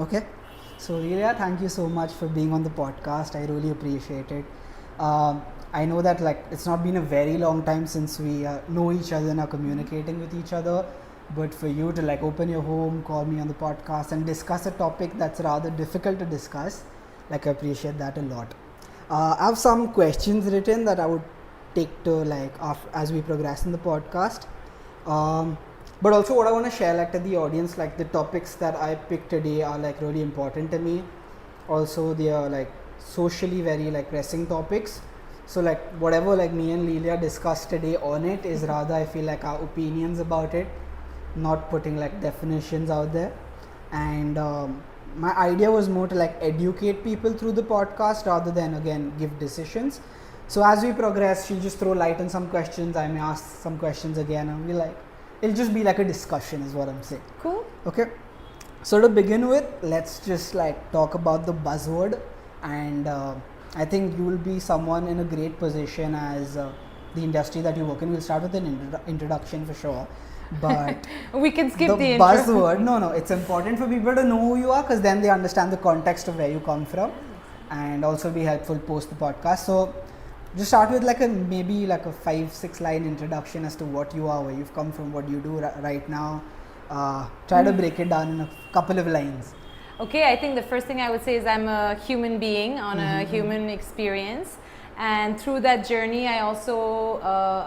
Okay, so Lilya, thank you so much for being on the podcast. I really appreciate it. I know that it's not been a very long time since we know each other and are communicating with each other, but for you to open your home, call me on the podcast, and discuss a topic that's rather difficult to discuss, I appreciate that a lot. I have some questions written that I would take to as we progress in the podcast. But also what I want to share to the audience, the topics that I picked today are really important to me. Also they are socially very pressing topics. So whatever me and Lilya discussed today on it is rather I feel our opinions about it, not putting definitions out there. And my idea was more to educate people through the podcast rather than again give decisions. So as we progress, she'll just throw light on some questions. I may ask some questions again, and we'll it'll just be a discussion is what I'm saying. Cool. Okay. So to begin with, let's just talk about the buzzword, and I think you will be someone in a great position as the industry that you work in. We'll start with an introduction for sure, but we can skip the intro. Buzzword. No, it's important for people to know who you are, because then they understand the context of where you come from, and also be helpful post the podcast. So just start with maybe a 5-6 line introduction as to what you are, where you've come from, what you do right now. Try to break it down in a couple of lines. Okay, I think the first thing I would say is I'm a human being on a human experience, and through that journey I also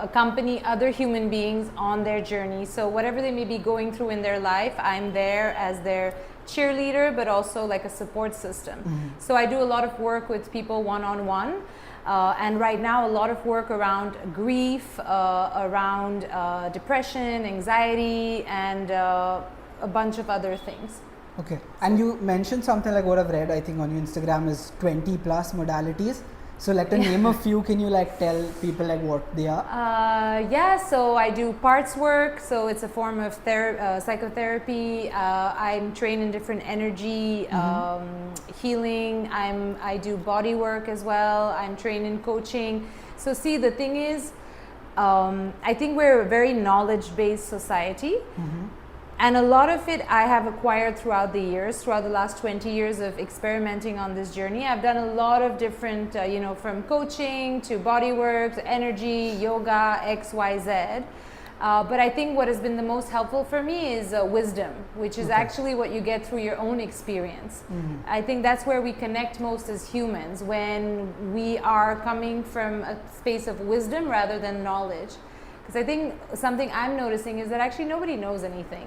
accompany other human beings on their journey. So whatever they may be going through in their life, I'm there as their cheerleader, but also a support system. So I do a lot of work with people one-on-one. And right now a lot of work around grief, around depression, anxiety, and a bunch of other things. Okay. And you mentioned something what I've read, I think on your Instagram, is 20 plus modalities. So to name a few, can you tell people what they are? Yeah, so I do parts work, so it's a form of psychotherapy. I'm trained in different energy, healing. I do body work as well. I'm trained in coaching. So see, the thing is, I think we're a very knowledge-based society. And a lot of it I have acquired throughout the years, throughout the last 20 years of experimenting on this journey. I've done a lot of different, from coaching to bodywork, to energy, yoga, X, Y, Z. But I think what has been the most helpful for me is wisdom, which is actually what you get through your own experience. I think that's where we connect most as humans, when we are coming from a space of wisdom rather than knowledge. Because I think something I'm noticing is that actually nobody knows anything,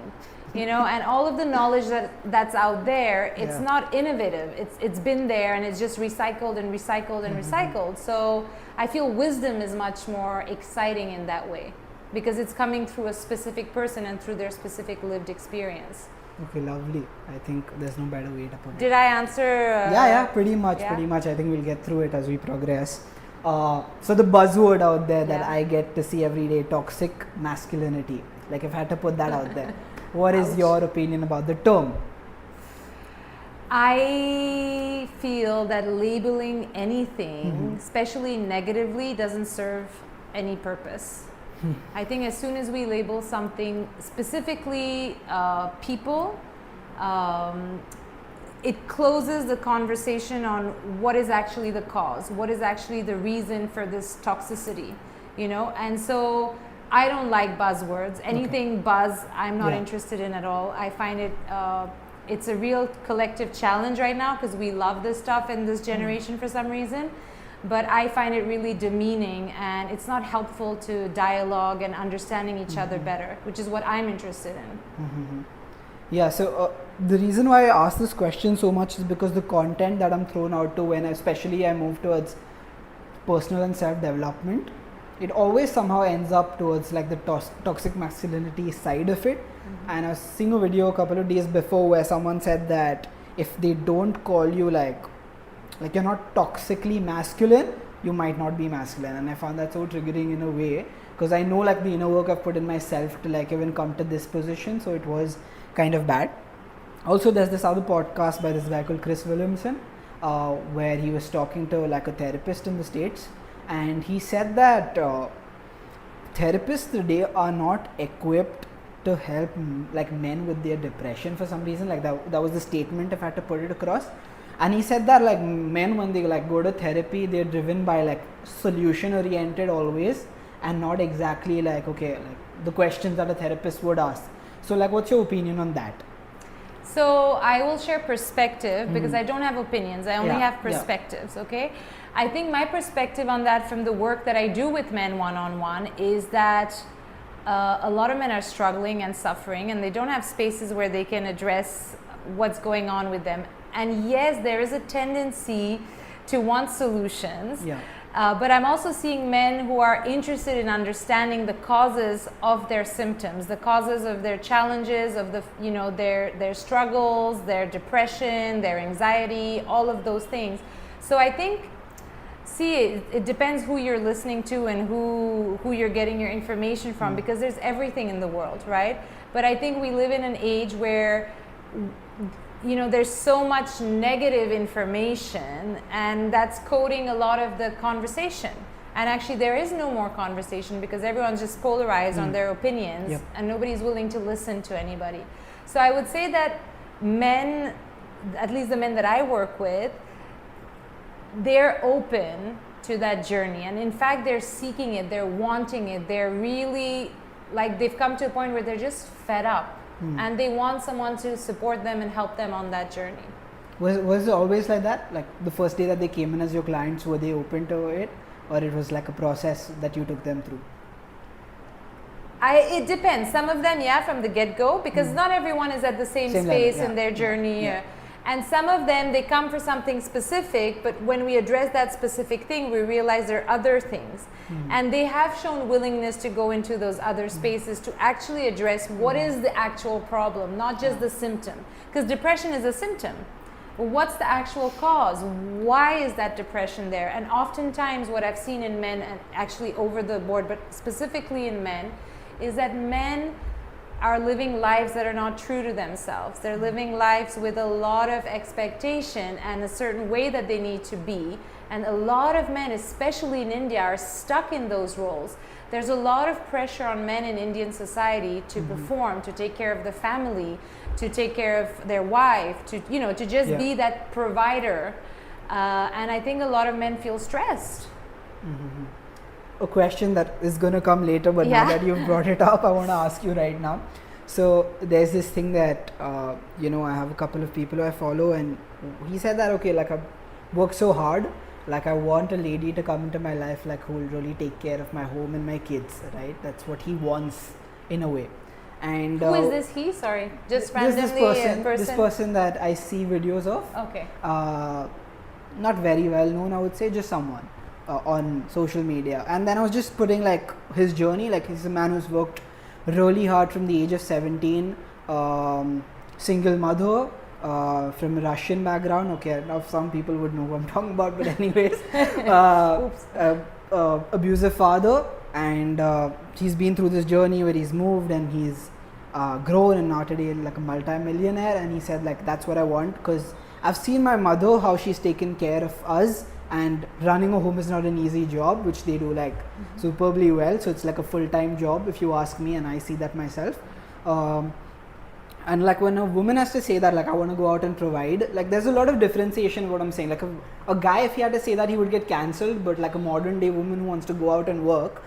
and all of the knowledge that's out there, it's not innovative. It's been there and it's just recycled and recycled and recycled. So I feel wisdom is much more exciting in that way, because it's coming through a specific person and through their specific lived experience. Okay, lovely. I think there's no better way to put it. Did I answer? Yeah, pretty much. I think we'll get through it as we progress. So the buzzword out there that I get to see every day, toxic masculinity. If I had to put that out there, what is your opinion about the term? I feel that labeling anything, especially negatively, doesn't serve any purpose. I think as soon as we label something, specifically people, it closes the conversation on what is actually the cause, what is actually the reason for this toxicity, and so I don't like buzzwords. Anything buzz, I'm not interested in at all. I find it it's a real collective challenge right now, because we love this stuff in this generation for some reason, but I find it really demeaning, and it's not helpful to dialogue and understanding each other better, which is what I'm interested in. Yeah, so the reason why I ask this question so much is because the content that I'm thrown out to when especially I move towards personal and self-development, it always somehow ends up towards the toxic masculinity side of it. And I was seeing a video a couple of days before where someone said that if they don't call you you're not toxically masculine, you might not be masculine. And I found that so triggering in a way, because I know the inner work I've put in myself to even come to this position, so it was kind of bad. Also, there's this other podcast by this guy called Chris Williamson, where he was talking to a therapist in the States, and he said that therapists today are not equipped to help like men with their depression for some reason. Like that was the statement if I had to put it across. And he said that like men, when they like go to therapy, they're driven by like solution oriented always, and not exactly like, okay, like the questions that a therapist would ask. So like, what's your opinion on that? So I will share perspective because I don't have opinions. I only have perspectives, okay? I think my perspective on that from the work that I do with men one-on-one is that a lot of men are struggling and suffering, and they don't have spaces where they can address what's going on with them. And yes, there is a tendency to want solutions. But I'm also seeing men who are interested in understanding the causes of their symptoms, the causes of their challenges, of the, you know, their struggles, their depression, their anxiety, all of those things. So I think, it depends who you're listening to and who you're getting your information from, because there's everything in the world, right? But I think we live in an age where, you know, there's so much negative information, and that's coding a lot of the conversation. And actually there is no more conversation because everyone's just polarized on their opinions, and nobody's willing to listen to anybody. So I would say that men, at least the men that I work with, they're open to that journey, and in fact they're seeking it, they're wanting it, they're really, like, they've come to a point where they're just fed up. And they want someone to support them and help them on that journey. Was it always like that? Like the first day that they came in as your clients, were they open to it, or it was like a process that you took them through? It depends. Some of them, from the get-go, because not everyone is at the same space in their journey. And some of them, they come for something specific, but when we address that specific thing, we realize there are other things. And they have shown willingness to go into those other spaces to actually address what is the actual problem, not just the symptom. Because depression is a symptom. Well, what's the actual cause? Why is that depression there? And oftentimes what I've seen in men, and actually over the board, but specifically in men, is that men are living lives that are not true to themselves. They're living lives with a lot of expectation and a certain way that they need to be. And a lot of men, especially in India, are stuck in those roles. There's a lot of pressure on men in Indian society to perform, to take care of the family, to take care of their wife, to, you know, to just be that provider. And I think a lot of men feel stressed. A question that is going to come later, but now that you've brought it up, I want to ask you right now. So there's this thing that, you know, I have a couple of people who I follow, and he said that, okay, like I work so hard, like I want a lady to come into my life, like who will really take care of my home and my kids, right? That's what he wants in a way. And who is this he? Sorry, just randomly this person that I see videos of. Okay. Not very well known, I would say, just someone on social media. And then I was just putting like his journey, like he's a man who's worked really hard from the age of 17, single mother, from a Russian background. Okay, now some people would know what I'm talking about, but anyways, abusive father, and he's been through this journey where he's moved and he's grown, and now today like a multi-millionaire. And he said like, that's what I want, because I've seen my mother, how she's taken care of us, and running a home is not an easy job, which they do like superbly well. So it's like a full-time job if you ask me, and I see that myself. And like when a woman has to say that, like I want to go out and provide, like there's a lot of differentiation in what I'm saying. Like a guy, if he had to say that, he would get cancelled, but like a modern day woman who wants to go out and work,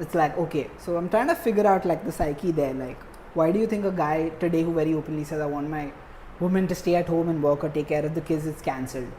it's like, okay. So I'm trying to figure out like the psyche there. Like, why do you think a guy today who very openly says, I want my woman to stay at home and work or take care of the kids, it's cancelled?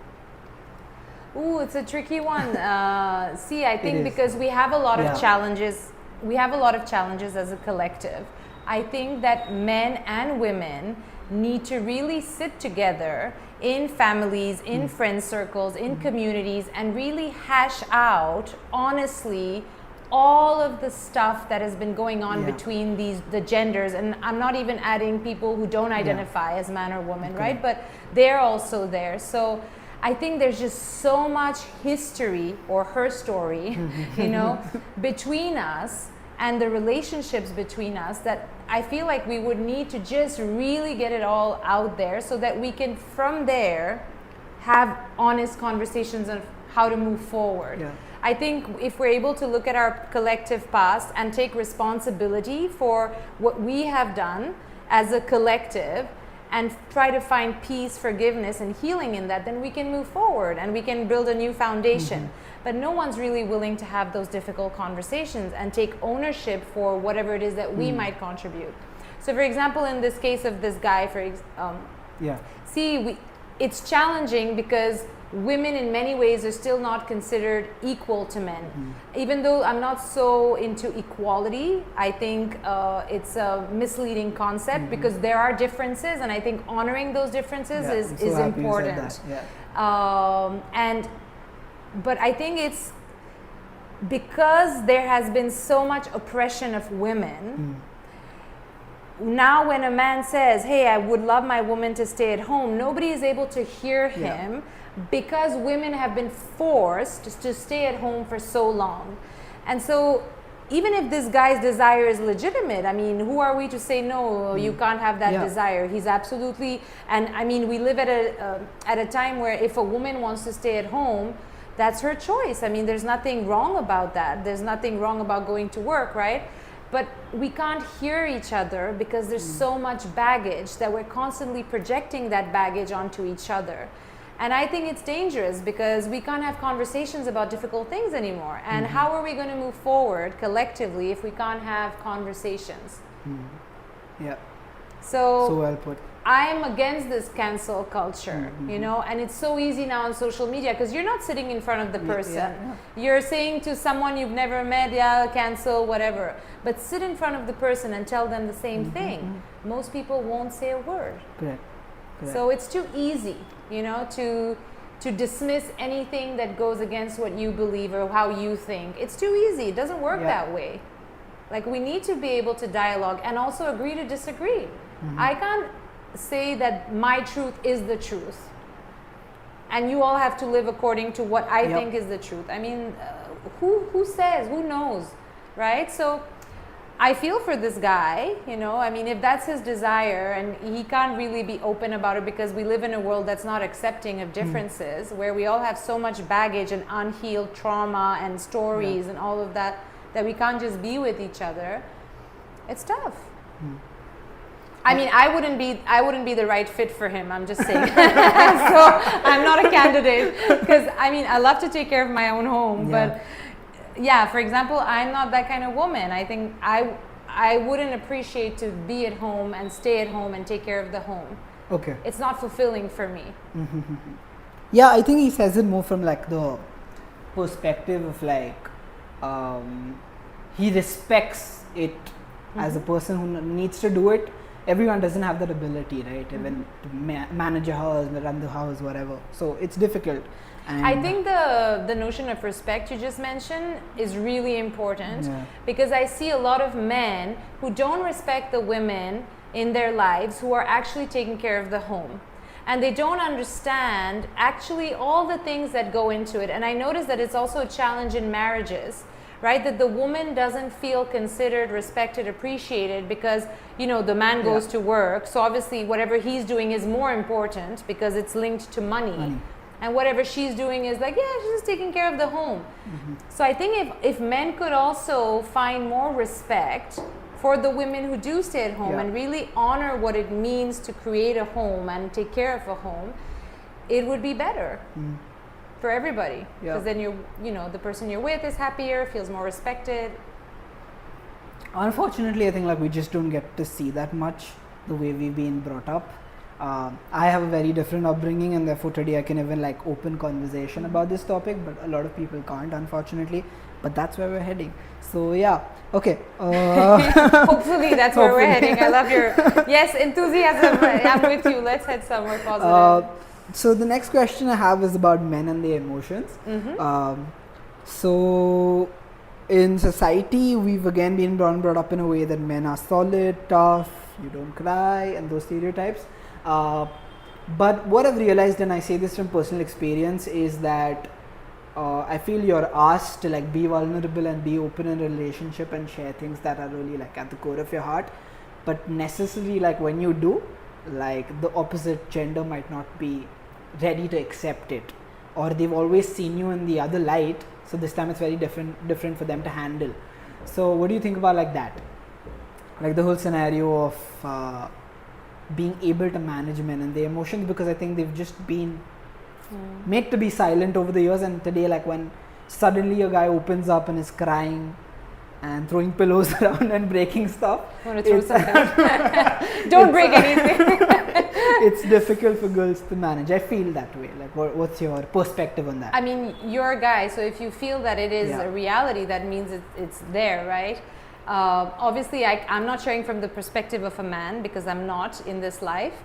Ooh, it's a tricky one. I think because we have a lot of challenges. We have a lot of challenges as a collective. I think that men and women need to really sit together in families, in friend circles, in communities, and really hash out honestly all of the stuff that has been going on between the genders. And I'm not even adding people who don't identify as man or woman, right? But they're also there. So I think there's just so much history, or her story, you know, between us and the relationships between us, that I feel like we would need to just really get it all out there, so that we can from there have honest conversations of how to move forward. Yeah. I think if we're able to look at our collective past and take responsibility for what we have done as a collective and try to find peace, forgiveness, and healing in that, then we can move forward and we can build a new foundation. But no one's really willing to have those difficult conversations and take ownership for whatever it is that we might contribute. So for example, in this case of this guy, it's challenging because women in many ways are still not considered equal to men. Even though I'm not so into equality, I think it's a misleading concept because there are differences, and I think honoring those differences is important. But I think it's because there has been so much oppression of women. Now when a man says, hey, I would love my woman to stay at home, nobody is able to hear him because women have been forced to stay at home for so long. And so even if this guy's desire is legitimate, I mean, who are we to say no, you can't have that desire? He's absolutely, and I mean, we live at a time where if a woman wants to stay at home, that's her choice. I mean, there's nothing wrong about that. There's nothing wrong about going to work, right? But we can't hear each other because there's so much baggage that we're constantly projecting that baggage onto each other. And I think it's dangerous because we can't have conversations about difficult things anymore. And how are we going to move forward collectively if we can't have conversations? Yeah. So well put. I am against this cancel culture, you know, and it's so easy now on social media because you're not sitting in front of the person. You're saying to someone you've never met, cancel, whatever. But sit in front of the person and tell them the same thing. Most people won't say a word. Correct. So it's too easy, you know, to dismiss anything that goes against what you believe or how you think. It's too easy. It doesn't work that way. Like, we need to be able to dialogue and also agree to disagree. I can't say that my truth is the truth and you all have to live according to what I think is the truth. I mean, who says, who knows, right? So I feel for this guy, you know, I mean, if that's his desire and he can't really be open about it because we live in a world that's not accepting of differences, where we all have so much baggage and unhealed trauma and stories and all of that, that we can't just be with each other. It's tough. I mean, I wouldn't be the right fit for him. I'm just saying. So I'm not a candidate because I mean, I love to take care of my own home, but for example, I'm not that kind of woman. I think I wouldn't appreciate to be at home and stay at home and take care of the home. Okay. It's not fulfilling for me. Yeah, I think he says it more from like the perspective of like he respects it as a person who needs to do it. Everyone doesn't have that ability, right? Even to manage a house, run the house, whatever. So it's difficult. And I think the notion of respect you just mentioned is really important because I see a lot of men who don't respect the women in their lives who are actually taking care of the home. And they don't understand actually all the things that go into it. And I notice that it's also a challenge in marriages, right? That the woman doesn't feel considered, respected, appreciated because, you know, the man goes to work. So obviously whatever he's doing is more important because it's linked to money. And whatever she's doing is like, she's just taking care of the home. So I think if men could also find more respect for the women who do stay at home and really honor what it means to create a home and take care of a home, it would be better. For everybody, because then the person you're with is happier, feels more respected. Unfortunately, I think like we just don't get to see that much the way we've been brought up. I have a very different upbringing, and therefore today I can even like open conversation about this topic, but a lot of people can't, unfortunately. But that's where we're heading. So okay. Hopefully that's where we're heading. I love your enthusiasm. I'm with you. Let's head somewhere positive. So the next question I have is about men and their emotions. So in society, we've again been brought up in a way that men are solid, tough, you don't cry, and those stereotypes. But what I've realized, and I say this from personal experience, is that I feel you're asked to like be vulnerable and be open in a relationship and share things that are really like at the core of your heart. But necessarily, like when you do, like the opposite gender might not be ready to accept it. or they've always seen you in the other light, so this time it's very different for them to handle. So what do you think about like that, like the whole scenario of being able to manage men and their emotions, because I think they've just been made to be silent over the years, and today, like, when suddenly a guy opens up and is crying and throwing pillows around and breaking stuff, want to throw something? Don't break anything. It's difficult for girls to manage. I feel that way. Like, what's your perspective on that? I mean, you're a guy, so if you feel that it is a reality, that means it's there, right? Obviously, I'm not sharing from the perspective of a man, because I'm not in this life.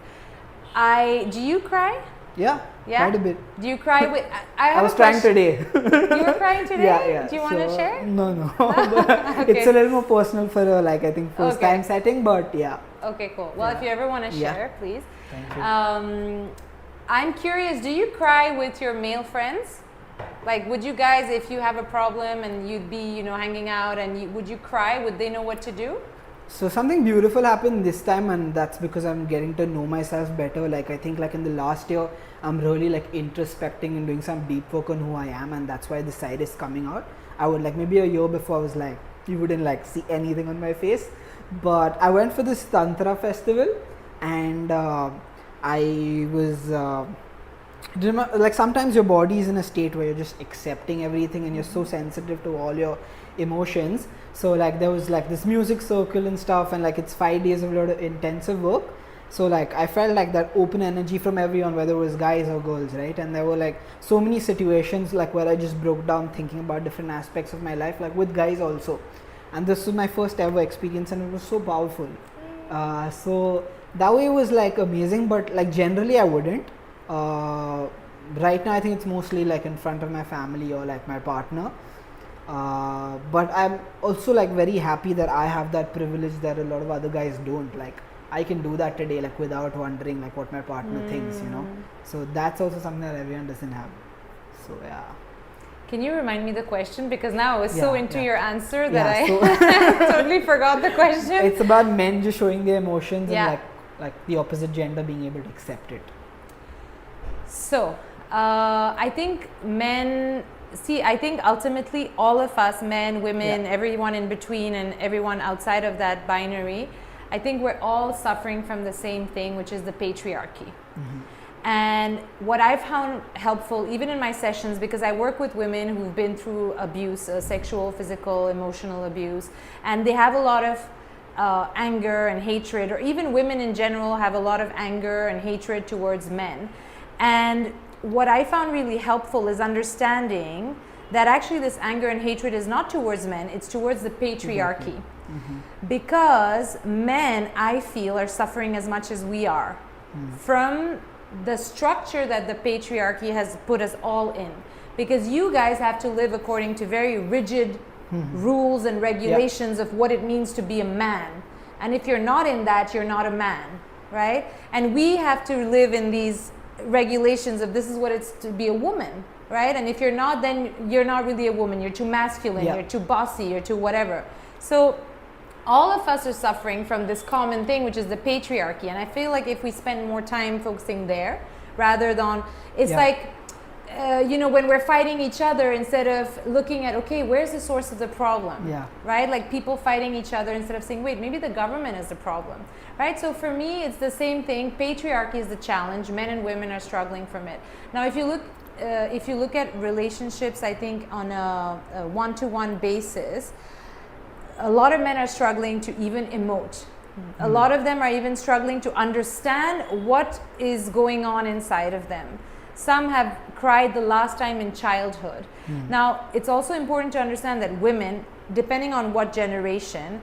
Do you cry? Yeah, quite a bit. Do you cry with? I was crying today. You were crying today? Yeah. Do you want to share? No. Okay. It's a little more personal for a, like, I think, first time setting, but yeah. Okay, cool. Well, if you ever want to share, please. Thank you. I'm curious, do you cry with your male friends? Like, would you guys, if you have a problem and you'd be, hanging out, and would you cry? Would they know what to do? So something beautiful happened this time, and that's because I'm getting to know myself better. Like, I think, like, in the last year, I'm really, like, introspecting and doing some deep work on who I am, and that's why the side is coming out. I would, like, maybe a year before, I was like, you wouldn't, like, see anything on my face. But I went for this Tantra festival, and I was like, sometimes your body is in a state where you're just accepting everything, and you're so sensitive to all your emotions. So, like, there was, like, this music circle and stuff, and, like, it's 5 days of a lot of intensive work. So, like, I felt like that open energy from everyone, whether it was guys or girls, right? And there were, like, so many situations, like, where I just broke down thinking about different aspects of my life, like with guys also. And this was my first ever experience, and it was so powerful. So that way it was, like, amazing, but, like, generally I wouldn't. Right now I think it's mostly, like, in front of my family or, like, my partner. But I'm also, like, very happy that I have that privilege that a lot of other guys don't. Like, I can do that today, like, without wondering, like, what my partner thinks, So that's also something that everyone doesn't have. So yeah. Can you remind me the question? Because now I was so into your answer that I totally forgot the question. It's about men just showing their emotions and, like the opposite gender being able to accept it. So, I think I think ultimately all of us, men, women, everyone in between and everyone outside of that binary, I think we're all suffering from the same thing, which is the patriarchy. Mm-hmm. And what I've found helpful, even in my sessions, because I work with women who've been through abuse, sexual, physical, emotional abuse, and they have a lot of anger and hatred, or even women in general have a lot of anger and hatred towards men. And what I found really helpful is understanding that actually this anger and hatred is not towards men, it's towards the patriarchy. Mm-hmm. Because men, I feel, are suffering as much as we are from the structure that the patriarchy has put us all in. Because you guys have to live according to very rigid rules and regulations of what it means to be a man. And if you're not in that, you're not a man, right? And we have to live in these regulations of this is what it's to be a woman, right? And if you're not, then you're not really a woman. You're too masculine, you're too bossy, you're too whatever. So all of us are suffering from this common thing, which is the patriarchy. And I feel like if we spend more time focusing there, rather than, it's like, when we're fighting each other, instead of looking at, okay, where's the source of the problem, right? Like people fighting each other instead of saying, wait, maybe the government is the problem, right? So for me, it's the same thing. Patriarchy is the challenge. Men and women are struggling from it. Now, if you look at relationships, I think on a one-to-one basis, a lot of men are struggling to even emote. A lot of them are even struggling to understand what is going on inside of them. Some have cried the last time in childhood. Now, it's also important to understand that women, depending on what generation,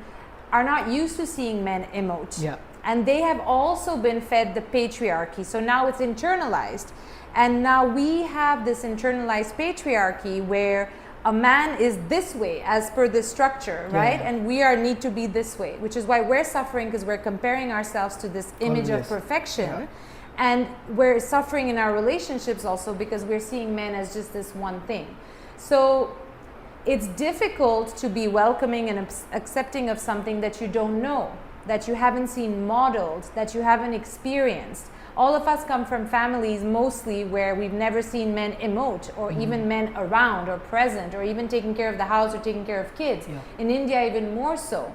are not used to seeing men emote. And they have also been fed the patriarchy. So now it's internalized. And now we have this internalized patriarchy where a man is this way as per the structure, right? And we need to be this way, which is why we're suffering, because we're comparing ourselves to this image of perfection. And we're suffering in our relationships also because we're seeing men as just this one thing. So it's difficult to be welcoming and accepting of something that you don't know, that you haven't seen modeled, that you haven't experienced. all of us come from families mostly where we've never seen men emote, or even men around or present, or even taking care of the house or taking care of kids. Yeah. In India, even more so.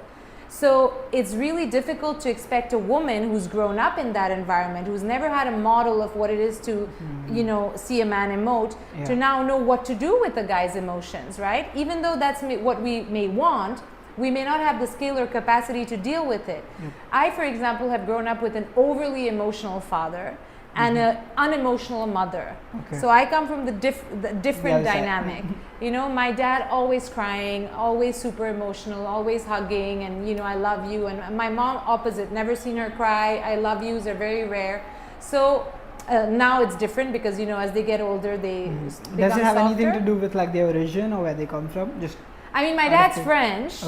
So it's really difficult to expect a woman who's grown up in that environment, who's never had a model of what it is to, you know, see a man emote, to now know what to do with the guy's emotions, right? Even though that's what we may want, we may not have the skill or capacity to deal with it. I, for example, have grown up with an overly emotional father and an unemotional mother. So I come from the different dynamic. You know, my dad always crying, always super emotional, always hugging, and you know, I love you. And my mom opposite, never seen her cry. I love yous are very rare. So now it's different because, you know, as they get older, they become Does it have anything softer. to do with like their origin or where they come from? Just I mean, my dad's French,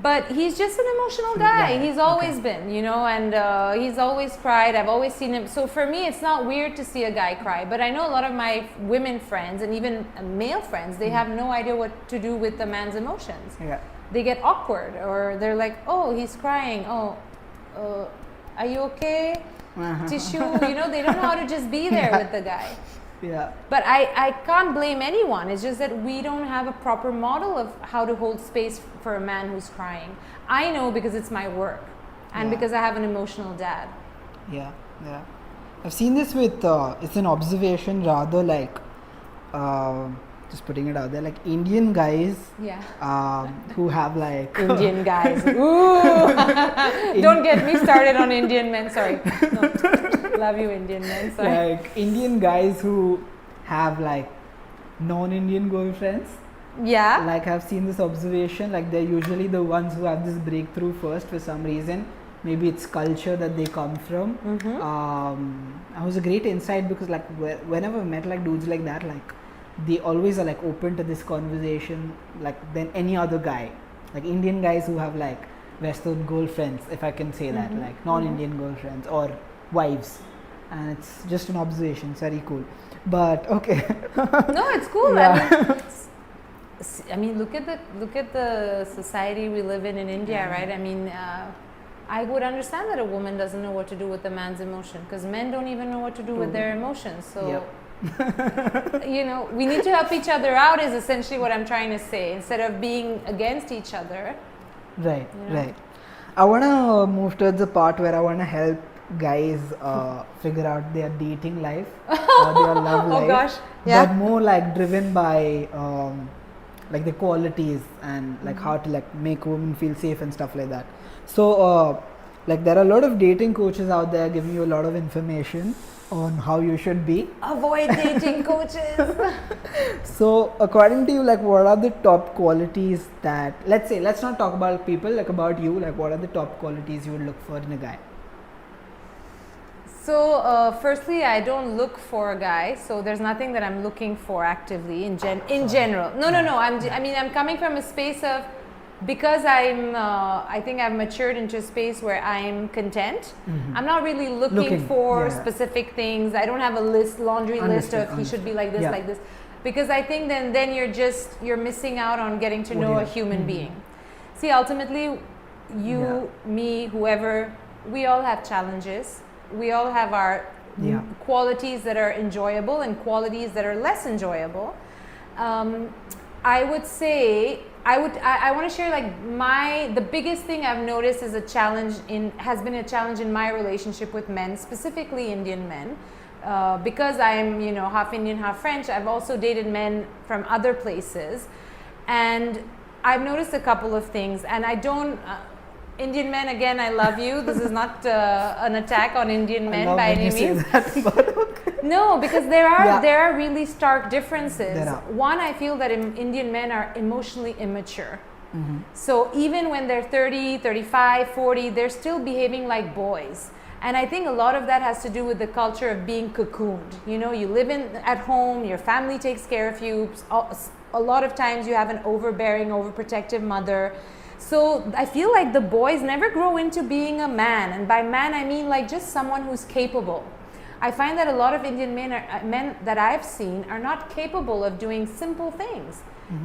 but he's just an emotional guy. He's always been, you know, and he's always cried. I've always seen him. So for me, it's not weird to see a guy cry. But I know a lot of my women friends and even male friends, they have no idea what to do with the man's emotions. They get awkward, or they're like, oh, he's crying. Oh, are you okay? Tissue, you know, they don't know how to just be there with the guy. But I can't blame anyone. It's just that we don't have a proper model of how to hold space for a man who's crying. I know because it's my work and because I have an emotional dad. I've seen this with, it's an observation rather like, just putting it out there, like Indian guys who have like... Indian guys. Ooh! Don't get me started on Indian men. Sorry. No. Love you, Indian men. Sorry. Like Indian guys who have like non-Indian girlfriends. Like I've seen this observation, like they're usually the ones who have this breakthrough first for some reason. Maybe it's culture that they come from. It was a great insight because like whenever I met like dudes like that, like they always are like open to this conversation like than any other guy. Like Indian guys who have like Western girlfriends, if I can say that, like non-Indian girlfriends or wives. And it's just an observation. It's very cool. But okay. No, it's cool. I mean, look at the society we live in India, right? I mean, I would understand that a woman doesn't know what to do with a man's emotion, because men don't even know what to do with their emotions. So, you know, we need to help each other out is essentially what I'm trying to say, instead of being against each other. Right, you know? Right. I want to move towards the part where I want to help guys figure out their dating life or their love life. Oh gosh, yeah. But more like driven by like the qualities and like how to like make women feel safe and stuff like that. So like there are a lot of dating coaches out there giving you a lot of information on how you should be. Avoid dating coaches. So according to you, like what are the top qualities that, let's not talk about people, like about you, like what are the top qualities you would look for in a guy? So firstly, I don't look for a guy, so there's nothing that I'm looking for actively in general. No. I mean, I'm coming from a space of, because I think I've matured into a space where I'm content. I'm not really looking for specific things. I don't have a laundry list of he should be like this, like this, because I think then you're missing out on getting to know a human being. See, ultimately, you, me, whoever, we all have challenges. We all have our qualities that are enjoyable and qualities that are less enjoyable. I would say I want to share like the biggest thing I've noticed is has been a challenge in my relationship with men, specifically Indian men, because I'm half Indian, half French. I've also dated men from other places, and I've noticed a couple of things, and I don't. Indian men, again, I love you. This is not an attack on Indian men by any means. No, because there are really stark differences. One, I feel that Indian men are emotionally immature. So even when they're 30, 35, 40, they're still behaving like boys. And I think a lot of that has to do with the culture of being cocooned. You live at home, your family takes care of you. A lot of times you have an overbearing, overprotective mother. So I feel like the boys never grow into being a man, and by man I mean like just someone who's capable I find that a lot of Indian men that I've seen are not capable of doing simple things.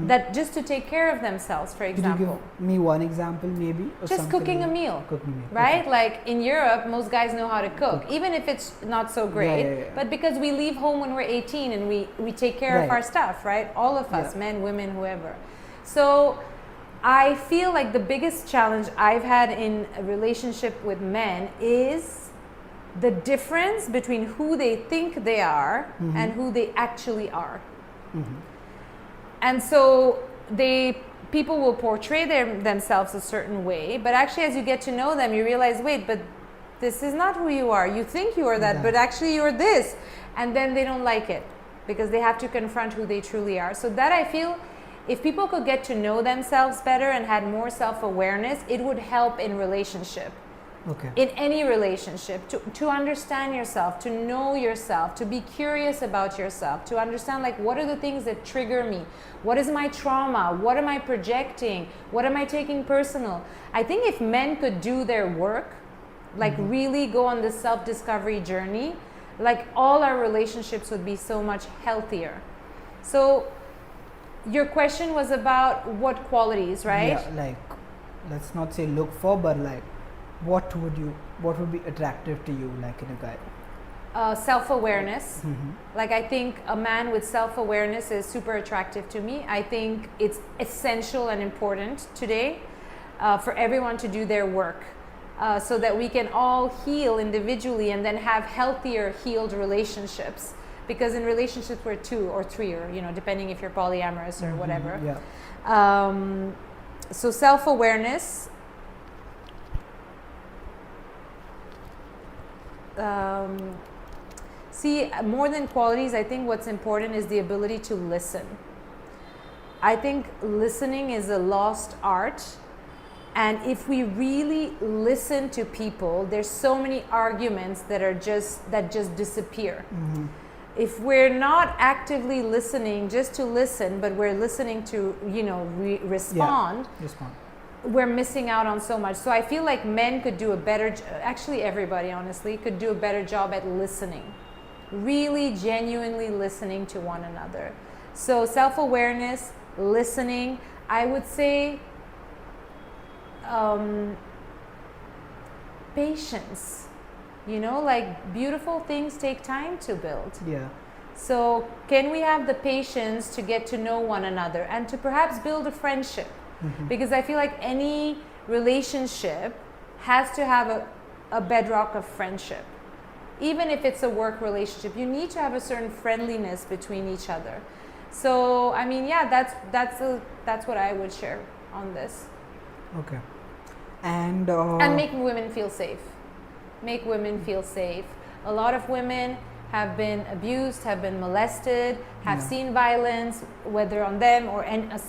That just to take care of themselves, for example. Could you give me one example, maybe? Just cooking a meal. Cooking a meal. Right? Okay. Like in Europe, most guys know how to cook, even if it's not so great. But because we leave home when we're 18 and we take care of our stuff, right? All of us, men, women, whoever. So I feel like the biggest challenge I've had in a relationship with men is the difference between who they think they are and who they actually are. And so people will portray themselves a certain way, but actually as you get to know them, you realize, wait, but this is not who you are. You think you are that, but actually you're this. And then they don't like it because they have to confront who they truly are. So that I feel, if people could get to know themselves better and had more self-awareness, it would help in relationship. Okay. In any relationship, to understand yourself, to know yourself, to be curious about yourself, to understand like what are the things that trigger me, what is my trauma, what am I projecting, what am I taking personal. I think if men could do their work, like really go on this self-discovery journey, like all our relationships would be so much healthier. So your question was about what qualities, right? Yeah, like let's not say look for, but like what would be attractive to you, like in a guy? Self-awareness. Like I think a man with self-awareness is super attractive to me. I think it's essential and important today for everyone to do their work so that we can all heal individually and then have healthier, healed relationships. Because in relationships we're 2 or 3, or depending if you're polyamorous or whatever. So self-awareness. See, more than qualities, I think what's important is the ability to listen. I think listening is a lost art, and if we really listen to people, there's so many arguments that just disappear. If we're not actively listening just to listen, but we're listening to respond, we're missing out on so much. So I feel like men could do a better, actually everybody honestly, could do a better job at listening. Really genuinely listening to one another. So self-awareness, listening, I would say patience. Like beautiful things take time to build. So can we have the patience to get to know one another and to perhaps build a friendship? Because I feel like any relationship has to have a bedrock of friendship. Even if it's a work relationship, you need to have a certain friendliness between each other. So I mean, that's what I would share on this. Okay. And make women feel safe. Make women feel safe. A lot of women have been abused, have been molested, have seen violence, whether on them or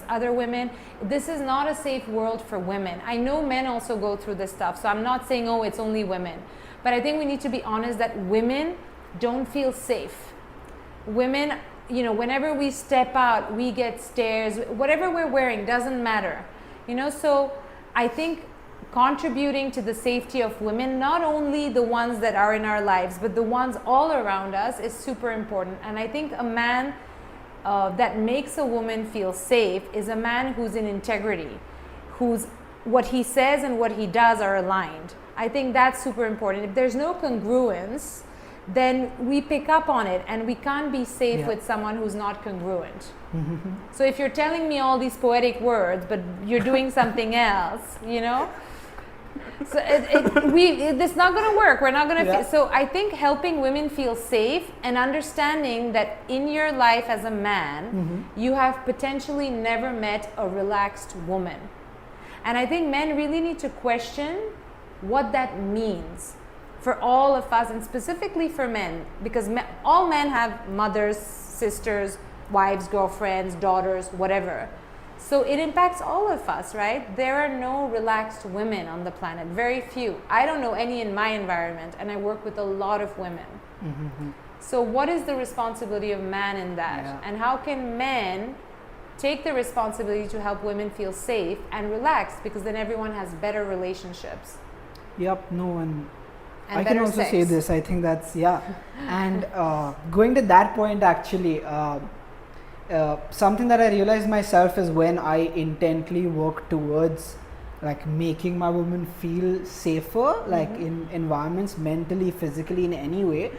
other women. This is not a safe world for women. I know men also go through this stuff, so I'm not saying, oh, it's only women. But I think we need to be honest that women don't feel safe. Women, whenever we step out, we get stares. Whatever we're wearing doesn't matter. So I think contributing to the safety of women, not only the ones that are in our lives, but the ones all around us, is super important. And I think a man that makes a woman feel safe is a man who's in integrity, whose what he says and what he does are aligned. I think that's super important. If there's no congruence, then we pick up on it, and we can't be safe with someone who's not congruent. So if you're telling me all these poetic words, but you're doing something else, so it's not going to work. We're not going to. So I think helping women feel safe and understanding that in your life as a man, you have potentially never met a relaxed woman, and I think men really need to question what that means for all of us, and specifically for men, because all men have mothers, sisters, wives, girlfriends, daughters, whatever. So it impacts all of us, right? There are no relaxed women on the planet, very few. I don't know any in my environment, and I work with a lot of women. So what is the responsibility of man in that? And how can men take the responsibility to help women feel safe and relaxed, because then everyone has better relationships? And and I better can also sex. say this. I think that's and going to that point actually, something that I realized myself is when I intently work towards like making my woman feel safer, like in environments, mentally, physically, in any way.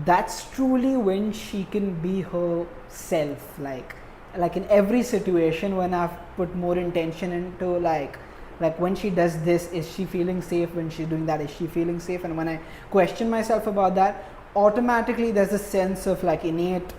That's truly when she can be herself. Like in every situation, when I've put more intention into like when she does this, is she feeling safe? When she's doing that, is she feeling safe? And when I question myself about that, automatically there's a sense of like innate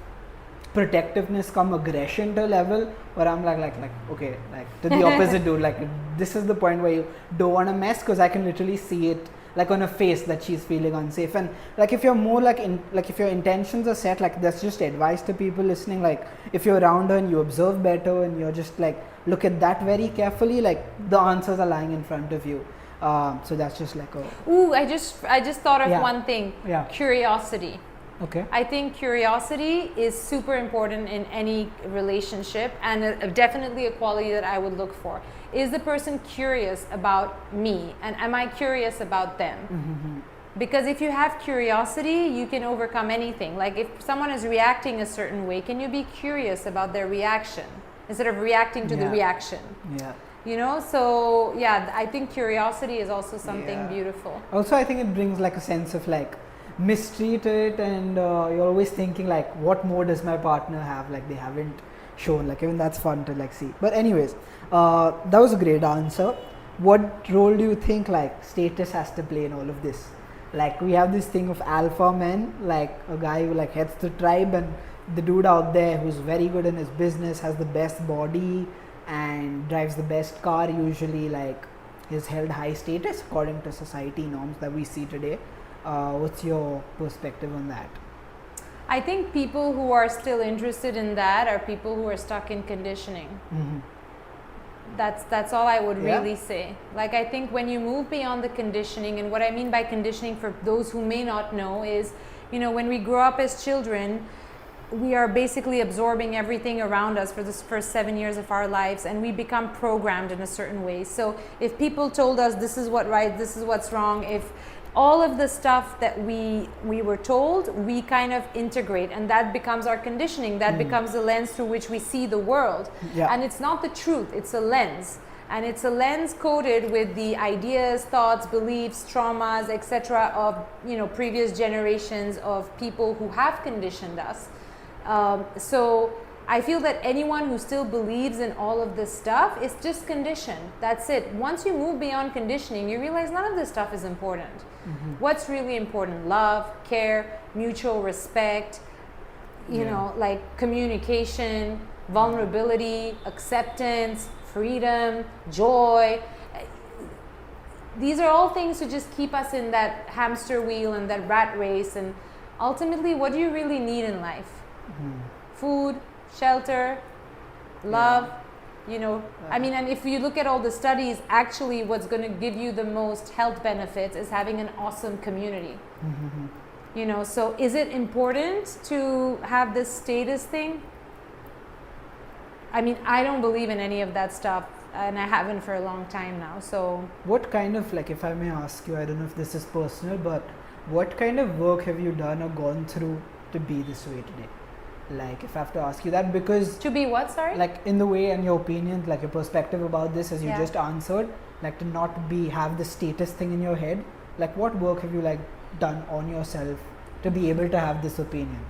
protectiveness come aggression to a level where I'm like okay, like to the opposite dude, like this is the point where you don't want to mess, because I can literally see it like on her face that she's feeling unsafe. And like if you're more like if your intentions are set, like that's just advice to people listening, like if you're around her and you observe better and you're just like look at that very carefully, like the answers are lying in front of you. So that's just like a Ooh, I just thought of Yeah. one thing. Yeah. Curiosity. okay. I think curiosity is super important in any relationship, and definitely a quality that I would look for. Is the person curious about me, and am I curious about them? Because if you have curiosity, you can overcome anything. Like if someone is reacting a certain way, can you be curious about their reaction instead of reacting to the Yeah. reaction? Yeah. You know, so yeah, I think curiosity is also something Yeah. beautiful. Also, I think it brings like a sense of like mystery to it, and you're always thinking like, what more does my partner have? Like they haven't shown. Like even that's fun to like see. But anyways, that was a great answer. What role do you think like status has to play in all of this? Like we have this thing of alpha men, like a guy who like heads the tribe, and the dude out there who's very good in his business, has the best body and drives the best car, usually like is held high status according to society norms that we see today. What's your perspective on that? I think people who are still interested in that are people who are stuck in conditioning. That's all I would Yeah. really say. Like I think when you move beyond the conditioning, and what I mean by conditioning for those who may not know is, you know, when we grow up as children, we are basically absorbing everything around us for the first 7 years of our lives, and we become programmed in a certain way. So if people told us this is what's right, this is what's wrong, if all of the stuff that we were told, we kind of integrate, and that becomes our conditioning. That becomes the lens through which we see the world. Yeah. And it's not the truth, it's a lens. And it's a lens coated with the ideas, thoughts, beliefs, traumas, etc. of, you know, previous generations of people who have conditioned us. So I feel that anyone who still believes in all of this stuff is just conditioned. That's it. Once you move beyond conditioning, you realize none of this stuff is important. What's really important? Love, care, mutual respect, you know, like communication, vulnerability, acceptance, freedom, joy. These are all things to just keep us in that hamster wheel and that rat race. And ultimately, what do you really need in life? Food, shelter, love, you know. I mean, and if you look at all the studies, actually what's going to give you the most health benefits is having an awesome community. You know, so is it important to have this status thing? I mean, I don't believe in any of that stuff, and I haven't for a long time now. So What kind of, like, if I may ask you, I don't know if this is personal, but what kind of work have you done or gone through to be this way today? Like, if I have to ask you that, because to be what, sorry? like in the way and your opinion, like your perspective about this, as you Yeah. just answered, like to not have the status thing in your head, like what work have you like done on yourself to be able to have this opinion?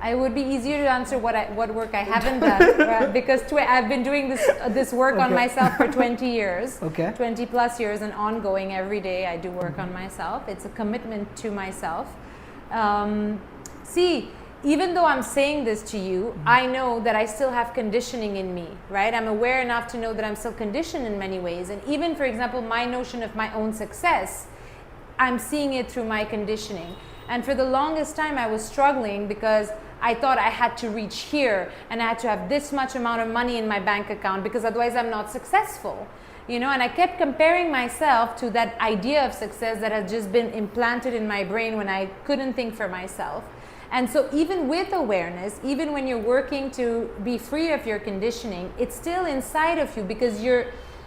It would be easier to answer what work I haven't done, right? Because I've been doing this work on Okay. myself for 20 years, Okay. 20 plus years, and ongoing every day. I do work on myself. It's a commitment to myself. See, even though I'm saying this to you, I know that I still have conditioning in me, right? I'm aware enough to know that I'm still conditioned in many ways. And even, for example, my notion of my own success, I'm seeing it through my conditioning. And for the longest time, I was struggling because I thought I had to reach here and I had to have this much amount of money in my bank account because otherwise I'm not successful. You know, and I kept comparing myself to that idea of success that had just been implanted in my brain when I couldn't think for myself. And so even with awareness, even when you're working to be free of your conditioning, it's still inside of you because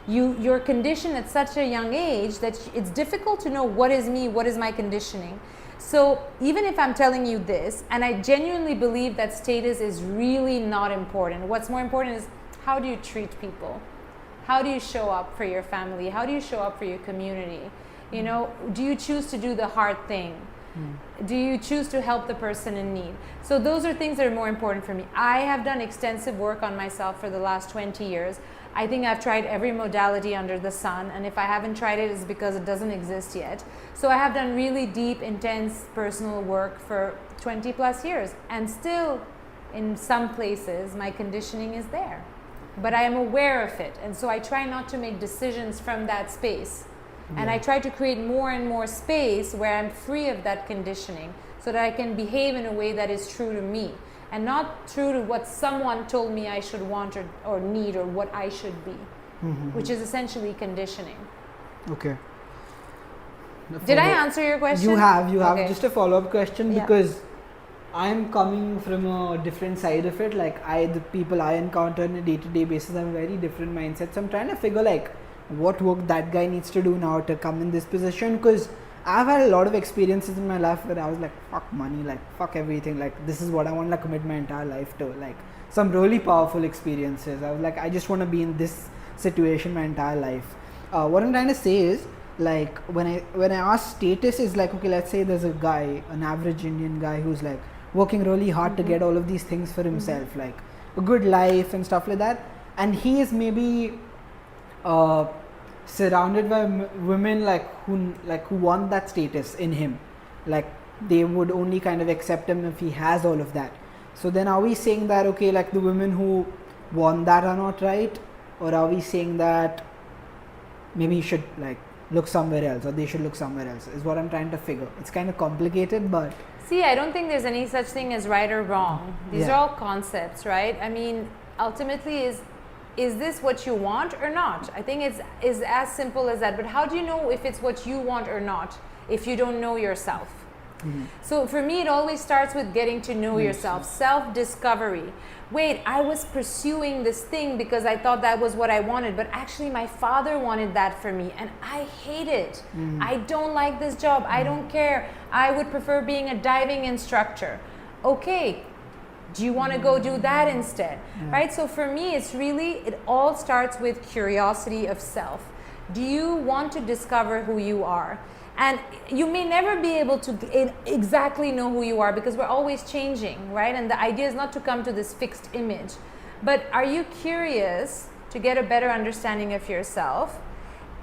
you're conditioned at such a young age that it's difficult to know what is me, what is my conditioning. So even if I'm telling you this, and I genuinely believe that status is really not important, what's more important is how do you treat people? How do you show up for your family? How do you show up for your community? You know, do you choose to do the hard thing? Do you choose to help the person in need? So those are things that are more important for me. I have done extensive work on myself for the last 20 years. I think I've tried every modality under the sun, and if I haven't tried it, it's because it doesn't exist yet. So I have done really deep, intense personal work for 20 plus years, and still in some places my conditioning is there. But I am aware of it, and so I try not to make decisions from that space. And I try to create more and more space where I'm free of that conditioning so that I can behave in a way that is true to me and not true to what someone told me I should want or need or what I should be, which is essentially conditioning. Okay. Did I answer your question? You have. Okay. Just a follow-up question, Yeah. because I'm coming from a different side of it. Like the people I encounter on a day-to-day basis have a very different mindset. So I'm trying to figure like what work that guy needs to do now to come in this position, because I've had a lot of experiences in my life where I was like, fuck money, like fuck everything, like this is what I want to commit my entire life to. Like some really powerful experiences. I was like, I just want to be in this situation my entire life. What I'm trying to say is, like when I ask status, is like, okay, let's say there's a guy, an average Indian guy who's like working really hard to get all of these things for himself, like a good life and stuff like that, and he is maybe surrounded by women who want that status in him, like they would only kind of accept him if he has all of that. So then are we saying that, okay, like the women who want that are not right, or are we saying that maybe he should like look somewhere else, or they should look somewhere else, is what I'm trying to figure. It's kind of complicated, but see, I don't think there's any such thing as right or wrong. These are all concepts, right? I mean, ultimately is this what you want or not? I think it's as simple as that. But how do you know if it's what you want or not if you don't know yourself? So for me, it always starts with getting to know yourself, self-discovery. Wait, I was pursuing this thing because I thought that was what I wanted, but actually my father wanted that for me and I hate it. I don't like this job. I don't care. I would prefer being a diving instructor. Okay, do you want to go do that instead? Right? So for me, it all starts with curiosity of self. Do you want to discover who you are? And you may never be able to exactly know who you are because we're always changing, right? And the idea is not to come to this fixed image. But are you curious to get a better understanding of yourself?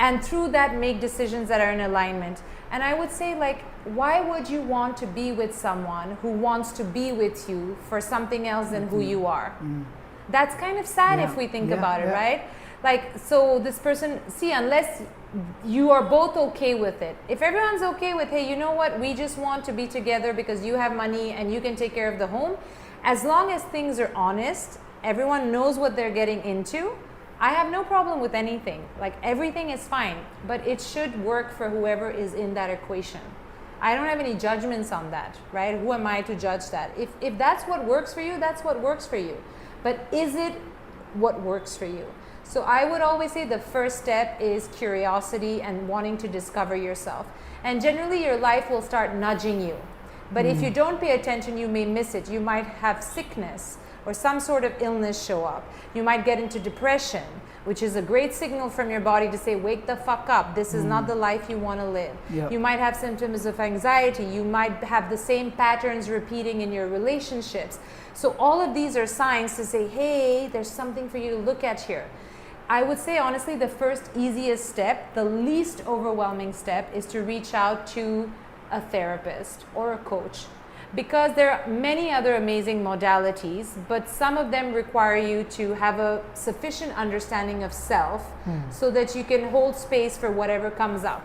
And through that, make decisions that are in alignment. And I would say, like, why would you want to be with someone who wants to be with you for something else than who you are? That's kind of sad if we think about it, right? Like, so this person, see, unless you are both okay with it. If everyone's okay with, hey, you know what, we just want to be together because you have money and you can take care of the home, as long as things are honest, everyone knows what they're getting into, I have no problem with anything. Like, everything is fine, but it should work for whoever is in that equation. I don't have any judgments on that, right? Who am I to judge that? If that's what works for you, that's what works for you. But is it what works for you? So I would always say the first step is curiosity and wanting to discover yourself. And generally your life will start nudging you. But if you don't pay attention, you may miss it. You might have sickness or some sort of illness show up. You might get into depression, which is a great signal from your body to say, wake the fuck up. This is not the life you want to live. You might have symptoms of anxiety. You might have the same patterns repeating in your relationships. So all of these are signs to say, hey, there's something for you to look at here. I would say, honestly, the first easiest step, the least overwhelming step, is to reach out to a therapist or a coach. Because there are many other amazing modalities, but some of them require you to have a sufficient understanding of self so that you can hold space for whatever comes up.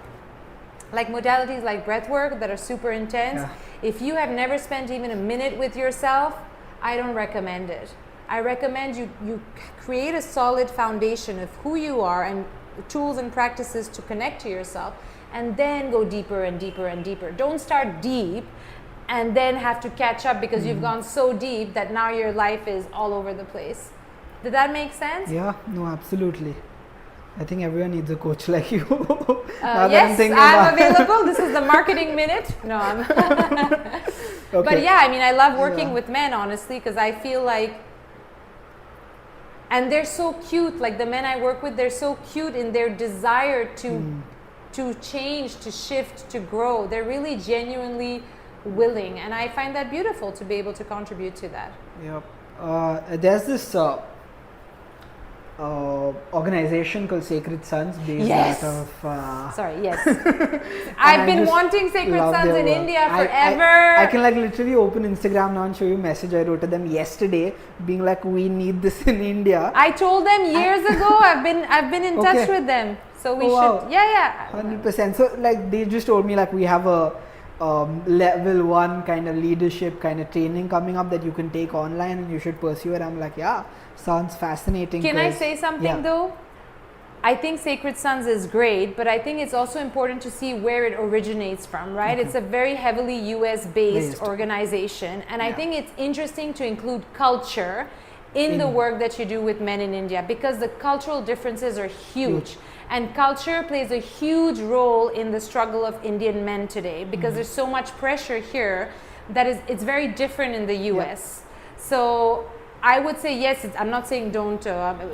Like modalities like breath work that are super intense, if you have never spent even a minute with yourself, I don't recommend it. I recommend you create a solid foundation of who you are and tools and practices to connect to yourself, and then go deeper and deeper and deeper. Don't start deep and then have to catch up because you've gone so deep that now your life is all over the place. Did that make sense? Yeah, no, absolutely. I think everyone needs a coach like you. Now that Yes, thinking I'm about- available. This is the marketing minute. No, I'm. Okay. But yeah, I mean, I love working Yeah. with men, honestly, because I feel like, and they're so cute. Like the men I work with, they're so cute in their desire to change, to shift, to grow. They're really genuinely willing, and I find that beautiful to be able to contribute to that. Yep. There's this organization called Sacred Sons based Yes. out of. Sorry, yes. I've I been just wanting Sacred love Sons their in work. India I forever. can like literally open Instagram now and show you a message I wrote to them yesterday, being like, we need this in India. I told them years ago. I've been in touch Okay. with them, so we Oh, wow. should. Yeah. 100%. So like they just told me like we have a level 1 kind of leadership kind of training coming up that you can take online and you should pursue it. I'm like, yeah, sounds fascinating. Can I 'cause- say something yeah. though? I think Sacred Sons is great, but I think it's also important to see where it originates from, right? Okay. It's a very heavily US based Based. organization, and I Yeah. think it's interesting to include culture in the work that you do with men in India, because the cultural differences are huge. And culture plays a huge role in the struggle of Indian men today, because there's so much pressure here that it's very different in the US. So I would say yes. I'm not saying don't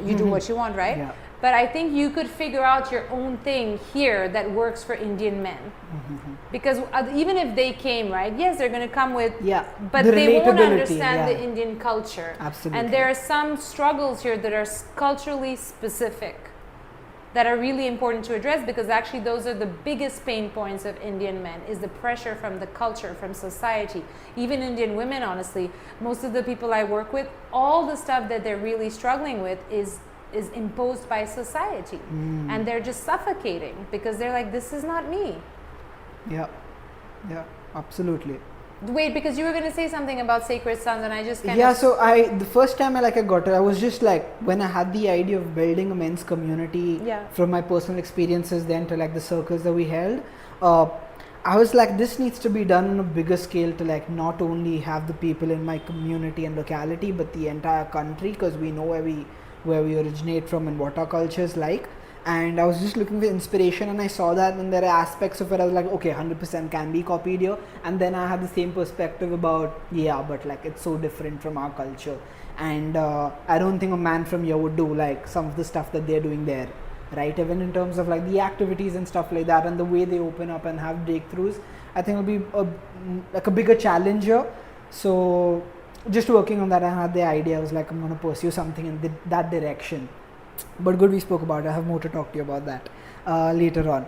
you do what you want, right? Yeah. But I think you could figure out your own thing here that works for Indian men. Because even if they came, right? Yes, they're going to come with, Yeah. but The they won't relatability, understand yeah. the Indian culture. Absolutely. And there are some struggles here that are culturally specific, that are really important to address, because actually those are the biggest pain points of Indian men, is the pressure from the culture, from society. Even Indian women, honestly, most of the people I work with, all the stuff that they're really struggling with is imposed by society, and they're just suffocating because they're like, this is not me. Yeah, absolutely. Wait, because you were going to say something about Sacred Sons, and I just kind Yeah, of... so the first time I got it, I was just like, when I had the idea of building a men's community Yeah. from my personal experiences then to like the circles that we held, I was like, this needs to be done on a bigger scale to like not only have the people in my community and locality, but the entire country, because we know where we originate from and what our culture is like. And I was just looking for inspiration, and I saw that, and there are aspects of it I was like, okay, 100% can be copied here. And then I had the same perspective about, yeah, but like it's so different from our culture, and I don't think a man from here would do like some of the stuff that they're doing there, right? Even in terms of like the activities and stuff like that, and the way they open up and have breakthroughs, I think it'll be like a bigger challenge here. So just working on that, I had the idea. I was like, I'm going to pursue something in that direction. But good, we spoke about it. I have more to talk to you about that later on.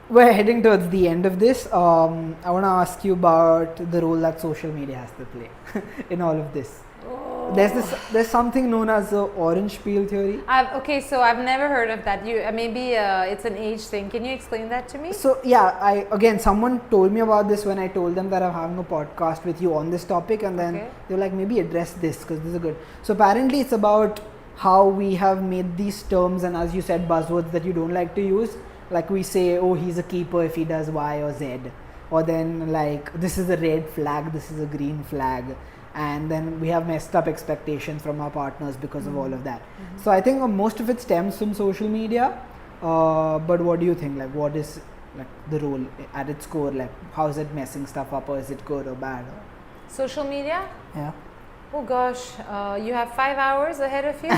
We're heading towards the end of this. I want to ask you about the role that social media has to play in all of this. Oh. There's something known as the orange peel theory. Okay, so I've never heard of that. Maybe it's an age thing. Can you explain that to me? So yeah, someone told me about this when I told them that I'm having a podcast with you on this topic, and then they were like, maybe address this because this is good. So apparently it's about how we have made these terms, and as you said, buzzwords that you don't like to use. Like we say, oh, he's a keeper if he does Y or Z, or then like this is a red flag, this is a green flag, and then we have messed up expectations from our partners because of all of that. So I think most of it stems from social media. But what do you think? Like, what is like the role at its core? Like, how is it messing stuff up, or is it good or bad? Social media? Yeah. Oh gosh, you have 5 hours ahead of you.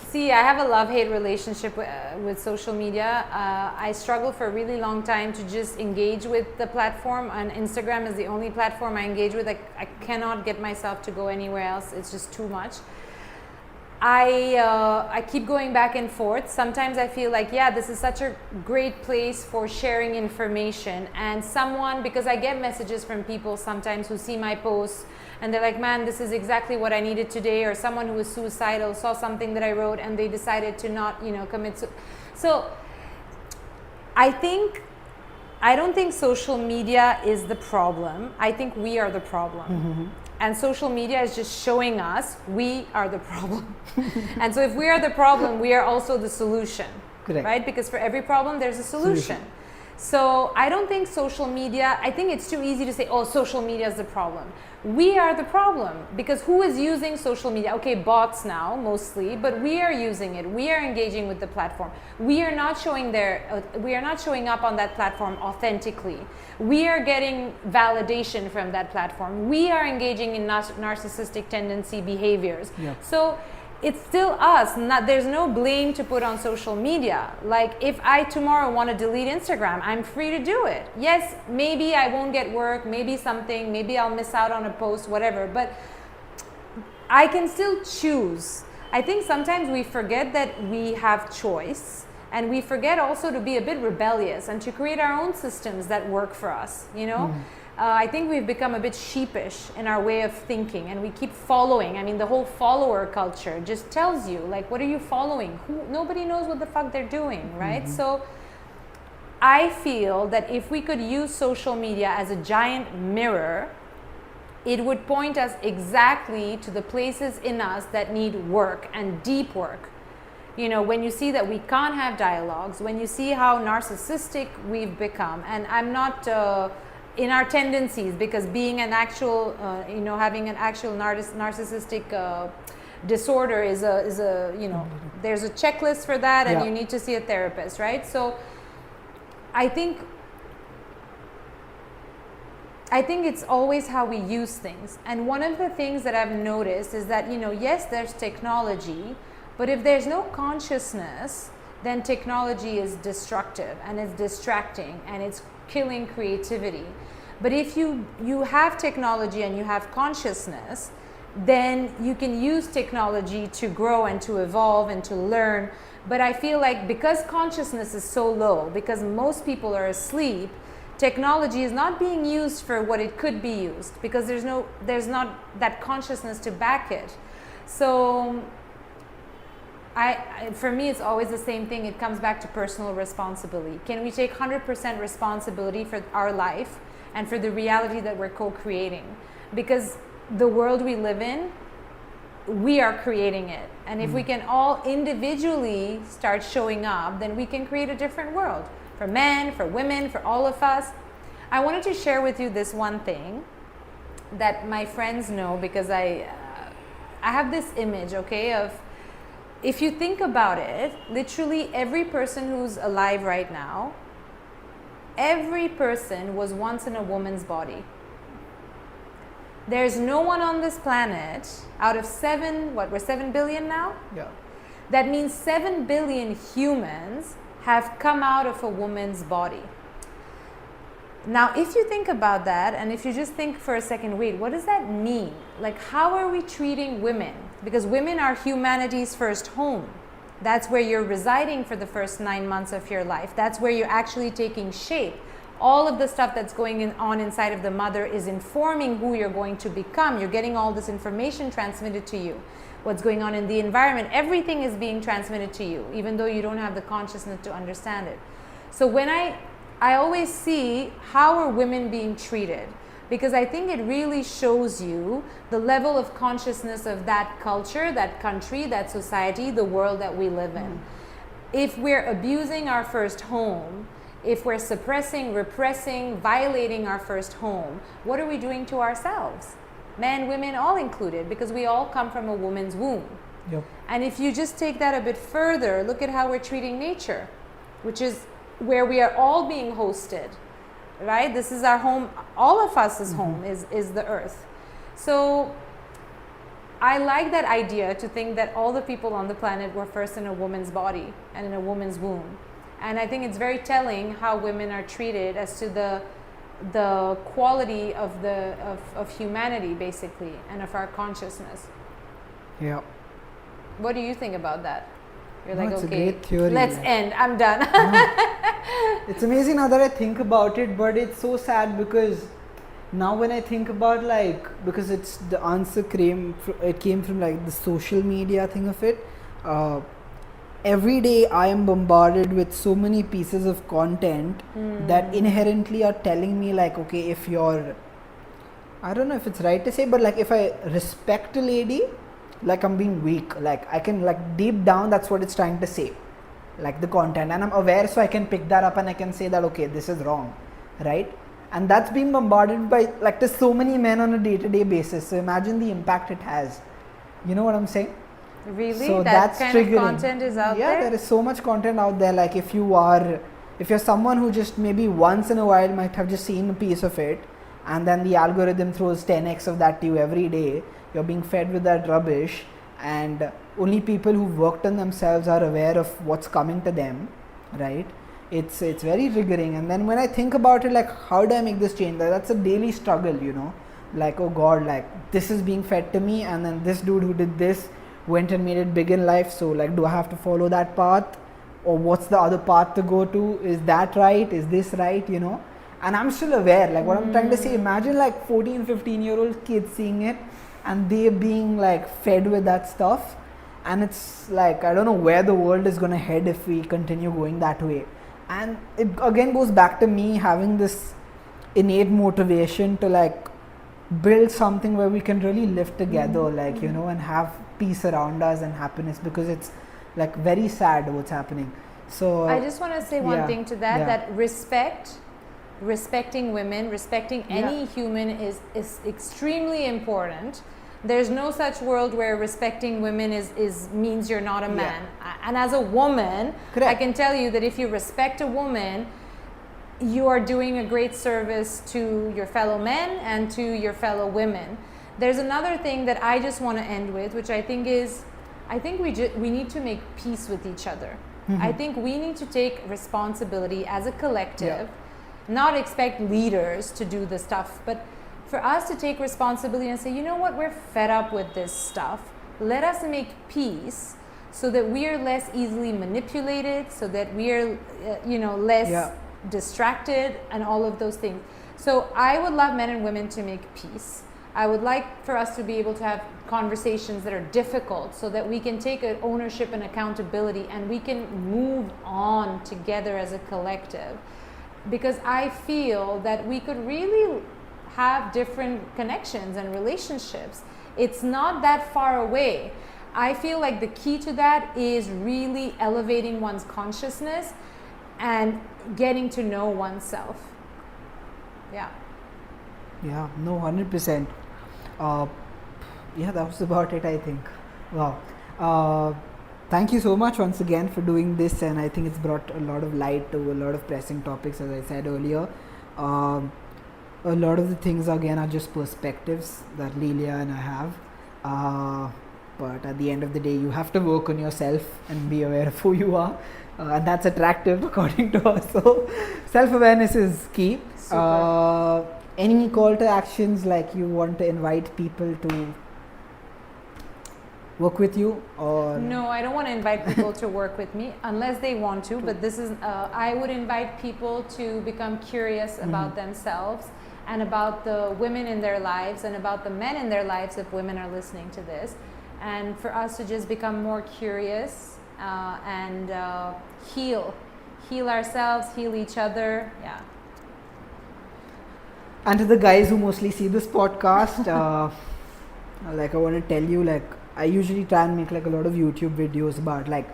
See, I have a love-hate relationship with social media. I struggle for a really long time to just engage with the platform, and Instagram is the only platform I engage with. I cannot get myself to go anywhere else. It's just too much. I keep going back and forth. Sometimes I feel like, yeah, this is such a great place for sharing information, and because I get messages from people sometimes who see my posts and they're like, man, this is exactly what I needed today, or someone who is suicidal saw something that I wrote and they decided to not, commit suicide. So I don't think social media is the problem. I think we are the problem. And social media is just showing us we are the problem. And so if we are the problem, we are also the solution. Correct. Right? Because for every problem, there's a solution. So I don't think social media, I think it's too easy to say, oh, social media is the problem. We are the problem, because who is using social media? Okay, bots now mostly, but we are using it. We are engaging with the platform. We are not showing up on that platform authentically. We are getting validation from that platform. We are engaging in narcissistic tendency behaviors. Yeah. So it's still us. There's no blame to put on social media. Like, if I tomorrow want to delete Instagram, I'm free to do it. Yes, maybe I won't get work, maybe I'll miss out on a post, whatever, but I can still choose. I think sometimes we forget that we have choice, and we forget also to be a bit rebellious and to create our own systems that work for us, you know? I think we've become a bit sheepish in our way of thinking, and we keep following. I mean, the whole follower culture just tells you, like, what are you following? Nobody knows what the fuck they're doing, right? So I feel that if we could use social media as a giant mirror, it would point us exactly to the places in us that need work, and deep work. You know, when you see that we can't have dialogues, when you see how narcissistic we've become, and I'm not in our tendencies, because being an actual, having an actual narcissistic disorder is a there's a checklist for that, and you need to see a therapist, right? So I think it's always how we use things. And one of the things that I've noticed is that, yes, there's technology, but if there's no consciousness, then technology is destructive, and it's distracting, and it's killing creativity. But if you have technology and you have consciousness, then you can use technology to grow and to evolve and to learn. But I feel like because consciousness is so low, because most people are asleep, technology is not being used for what it could be used, because there's not that consciousness to back it. So for me, it's always the same thing. It comes back to personal responsibility. Can we take 100% responsibility for our life and for the reality that we're co-creating? Because the world we live in, we are creating it. And if we can all individually start showing up, then we can create a different world for men, for women, for all of us. I wanted to share with you this one thing that my friends know, because I have this image, okay, of, if you think about it, literally every person who's alive right now, every person was once in a woman's body. There's no one on this planet out of we're 7 billion now? Yeah. That means 7 billion humans have come out of a woman's body. Now, if you think about that, and if you just think for a second, wait, what does that mean? Like, how are we treating women? Because women are humanity's first home. That's where you're residing for the first 9 months of your life. That's where you're actually taking shape. All of the stuff that's going on inside of the mother is informing who you're going to become. You're getting all this information transmitted to you. What's going on in the environment, everything is being transmitted to you, even though you don't have the consciousness to understand it. So when I always see how are women being treated, because I think it really shows you the level of consciousness of that culture, that country, that society, the world that we live in. If we're abusing our first home, if we're suppressing, repressing, violating our first home, what are we doing to ourselves? Men, women, all included, because we all come from a woman's womb. Yep. And if you just take that a bit further, look at how we're treating nature, which is where we are all being hosted, right? This is our home. All of us' home is the earth. So I like that idea, to think that all the people on the planet were first in a woman's body and in a woman's womb. And I think it's very telling how women are treated as to the quality of humanity, basically, and of our consciousness. Yeah. What do you think about that? You're It's a okay, great theory. let's end. I'm done. It's amazing now that I think about it, but it's so sad, because now when I think about, because it's the answer came from like the social media thing of it. Every day I am bombarded with so many pieces of content that inherently are telling me, like, okay, if you're, I don't know if it's right to say, but like, if I respect a lady, like, I'm being weak. Like, I can, like, deep down, that's what it's trying to say. like the content, and I'm aware, so I can pick that up and I can say that, okay, this is wrong, right? And that's being bombarded by, like, there's so many men on a day-to-day basis, so imagine the impact it has. You know what I'm saying? Really? So that that's kind triggering. of content is out Yeah, there? there is so much content out there. Like, if you're someone who just maybe once in a while might have just seen a piece of it, and then the algorithm throws 10x of that to you every day, you're being fed with that rubbish, and only people who've worked on themselves are aware of what's coming to them, right? It's very triggering. And then when I think about it, like, how do I make this change? That's a daily struggle, you know, like, oh god, like, this is being fed to me, and then this dude who did this went and made it big in life, so, like, do I have to follow that path, or what's the other path to go to? Is that right? Is this right? You know? And I'm still aware, like, what I'm trying to say, imagine like 14-15-year-old kids seeing it, and they being like fed with that stuff, and it's like, I don't know where the world is going to head if we continue going that way. And it again goes back to me having this innate motivation to, like, build something where we can really live together, like, you know, and have peace around us and happiness, because it's like very sad what's happening. So I just want to say one thing to that, yeah. that respecting women, respecting any human is extremely important. There's no such world where respecting women is means you're not a man. And as a woman, Correct. I can tell you that if you respect a woman, you are doing a great service to your fellow men and to your fellow women. There's another thing that I just want to end with, which I think is, we need to make peace with each other. I think we need to take responsibility as a collective, not expect leaders to do the stuff, but for us to take responsibility and say, you know what, we're fed up with this stuff. Let us make peace so that we are less easily manipulated, so that we are, less distracted and all of those things. So I would love men and women to make peace. I would like for us to be able to have conversations that are difficult so that we can take ownership and accountability, and we can move on together as a collective. Because I feel that we could really have different connections and relationships. It's not that far away. I feel like the key to that is really elevating one's consciousness and getting to know oneself. Yeah. Yeah, no, 100%. Yeah, that was about it, I think. Wow. Thank you so much once again for doing this, and I think it's brought a lot of light to a lot of pressing topics, as I said earlier. A lot of the things again are just perspectives that Lilya and I have. But at the end of the day, you have to work on yourself and be aware of who you are. And that's attractive according to her. So self-awareness is key. Any call to actions, like you want to invite people to work with you, or? No, I don't want to invite people to work with me unless they want to, but this is, I would invite people to become curious about themselves and about the women in their lives and about the men in their lives if women are listening to this, and for us to just become more curious and heal ourselves, heal each other. Yeah. And to the guys who mostly see this podcast, like, I want to tell you, like, I usually try and make like a lot of YouTube videos about like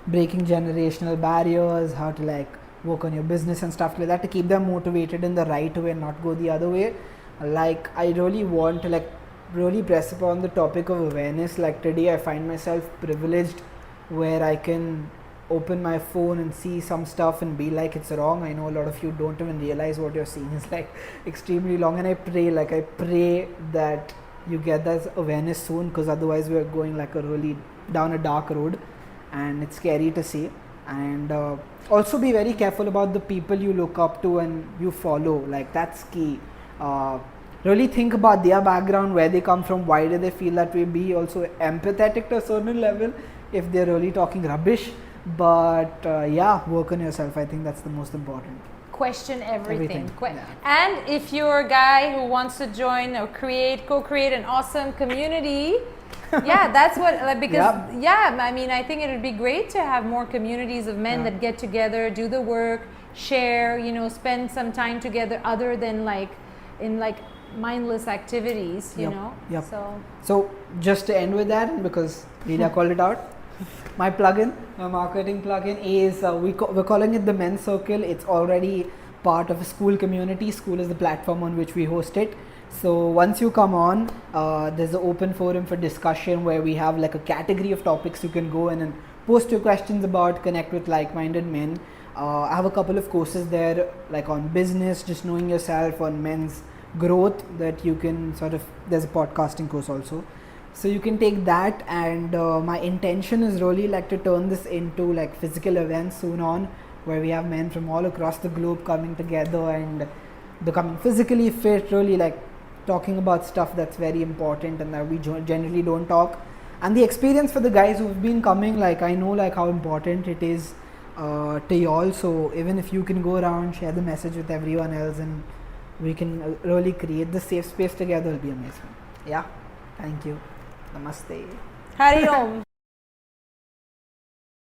breaking generational barriers, how to like work on your business and stuff like that, to keep them motivated in the right way and not go the other way. Like, I really want to like really press upon the topic of awareness. Like, today I find myself privileged where I can open my phone and see some stuff and be like, it's wrong. I know a lot of you don't even realize what you're seeing is like extremely wrong, and I pray that you get that awareness soon, because otherwise we're going like a really down a dark road, and it's scary to see. And also be very careful about the people you look up to and you follow. Like, that's key. Really think about their background, where they come from, why do they feel that way. Be also empathetic to a certain level if they're really talking rubbish. But work on yourself. I think that's the most important. Question everything. Yeah. And if you're a guy who wants to join or co-create an awesome community, that's what, I mean, I think it would be great to have more communities of men that get together, do the work, share, spend some time together other than like in like mindless activities, you know. So just to end with that, because Lilya called it out, My plugin, my marketing plugin is we're calling it the Men's Circle. It's already part of a school community. School is the platform on which we host it. So once you come on, there's an open forum for discussion where we have like a category of topics you can go in and post your questions about, connect with like-minded men. I have a couple of courses there, like on business, just knowing yourself, on men's growth, that you can sort of, there's a podcasting course also. So you can take that, and my intention is really like to turn this into like physical events soon on, where we have men from all across the globe coming together and becoming physically fit, really like talking about stuff that's very important and that we generally don't talk. And the experience for the guys who've been coming, like I know like how important it is to y'all. So even if you can go around, share the message with everyone else, and we can really create the safe space together, it'll be amazing. Yeah, thank you. Namaste. Hari Om.